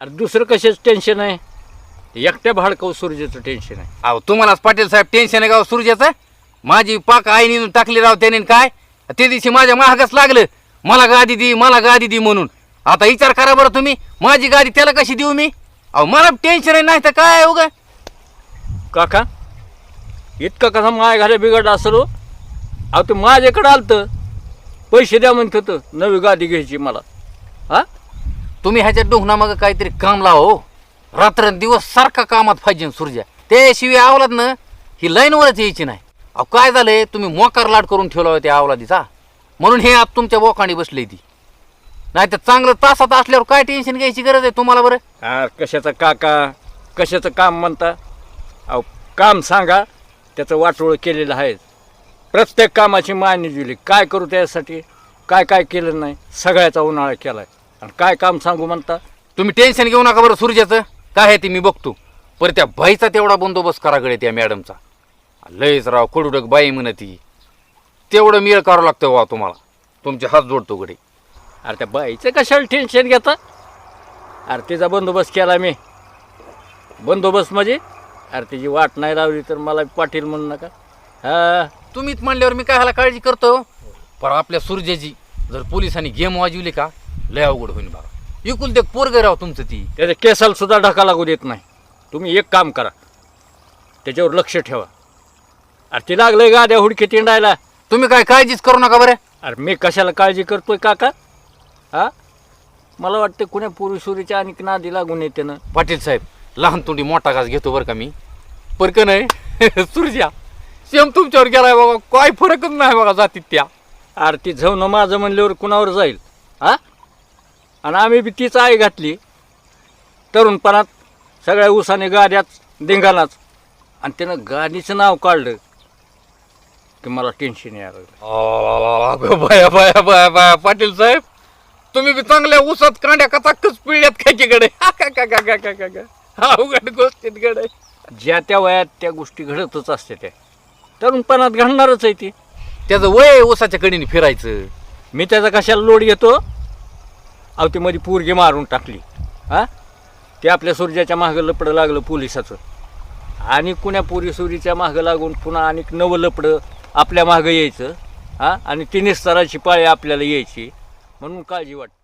अरे दुसरं कशाच टेन्शन आहे, एकट्या भाडकाऊ सूर्याचं टेन्शन आहे. अहो तुम्हालाच पाटील साहेब टेन्शन आहे का सूर्याचं? माझी पाक आईने टाकली राव त्याने काय ते दिवशी माझ्या महागच लागलं, मला गादी दी मला गादी दी म्हणून. आता विचार करा बरं तुम्ही, माझी गादी त्याला कशी देऊ मी? अहो मला टेन्शन आहे, नाही तर काय हो ग काका इतकं कसा माय घाल्या बिघडला असेल हो. अहो ते माझ्याकडं आलतं, पैसे द्या म्हणत होतं नवी गादी घ्यायची मला. हा तुम्ही ह्याच्या डोहना मग काहीतरी काम लावा हो. रात्रंदिवस सारखा कामात पाहिजे सूर्या, त्याशिवाय आवलाद ना ही लाईनवरच यायची नाही. अहो काय झालंय, तुम्ही मोकार लाट करून ठेवला होता त्या आवलादीचा, म्हणून हे आज तुमच्या बोकांडी बसली ती. नाही तर चांगलं तासात असल्यावर काय टेन्शन घ्यायची गरज आहे तुम्हाला बरं? हा कशाचं काका, कशाचं काम म्हणता? अहो काम सांगा, त्याचं वाटोळं केलेलं आहे. प्रत्येक कामाची मागणी दिली, काय करू त्यासाठी, काय काय केलं नाही, सगळ्याचा उन्हाळा केला आहे. आणि काय काम सांगू म्हणता? तुम्ही टेन्शन घेऊ नका बरं सूर्याचं, काय आहे ते मी बघतो. परत त्या बाईचा तेवढा बंदोबस्त करा गडे त्या मॅडमचा. लयच राव कडुडक बाई म्हणती, तेवढं मेळ करावं लागतं वा तुम्हाला. तुमचे हात जोडतो गडे. अरे त्या बाईचं कशाला टेन्शन घेता? अरे तिचा बंदोबस्त केला मी. बंदोबस्त म्हणजे अरे तिची वाट नाही लावली तर मला पाटील म्हणू नका. हा तुम्हीच म्हणल्यावर मी काय ह्याला काळजी करतो. पण आपल्या सूर्याची जर पोलिसांनी गेम वाजवली का लय अवघड होईल बघा. इकुल ते पोरग राव तुमचं ती. त्याच्या केसाला सुद्धा ढका लागू देत नाही. तुम्ही एक काम करा, त्याच्यावर लक्ष ठेवा. अरे ती लागलंय गाद्या हुडकी तिंडायला. तुम्ही काय काळजीच करू नका बरं. अरे मी कशाला काळजी करतोय काका? हा मला वाटतं कुण्या पुरुषुरीच्या आणि नादी लागून येते ना. पाटील साहेब लहान तोंडी मोठा घास घेतो बरं का मी. परक नाही सूर्या सेम तुमच्यावर गेलाय बघा, काय फरकच नाही बघा जातीत त्या. अरे ती झवणं माझं म्हणल्यावर कुणावर जाईल? हा आणि आम्ही बी तीच आई घातली तरुणपणात, सगळ्या उसाने गाड्याच धिंगाणाच, आणि त्यानं गाडीचं नाव काढलं की मला टेन्शन यायला. बाया बाया बाया बाया पाटील साहेब तुम्ही बी चांगल्या उसात कांड्या कचाकच पिळल्यात काय कडे. अवघड गोष्टीत गडे. ज्या त्या वयात त्या गोष्टी घडतच असते, त्या तरुणपणात घडणारच आहे ती. त्याचं वय उसाच्या कडेने फिरायचं. मी त्याचा कशाला लोड घेतो? अहो ती मध्ये पोरगी मारून टाकली. हां ते आपल्या सूर्याच्या मागं लपडं लागलं पोलिसाचं, आणि कुण्या पोरी सूरीच्या मागं लागून पुन्हा आणि नवं लपडं आपल्या मागं यायचं. हां आणि 3 स्तराची पाळी आपल्याला यायची, म्हणून काळजी वाटते.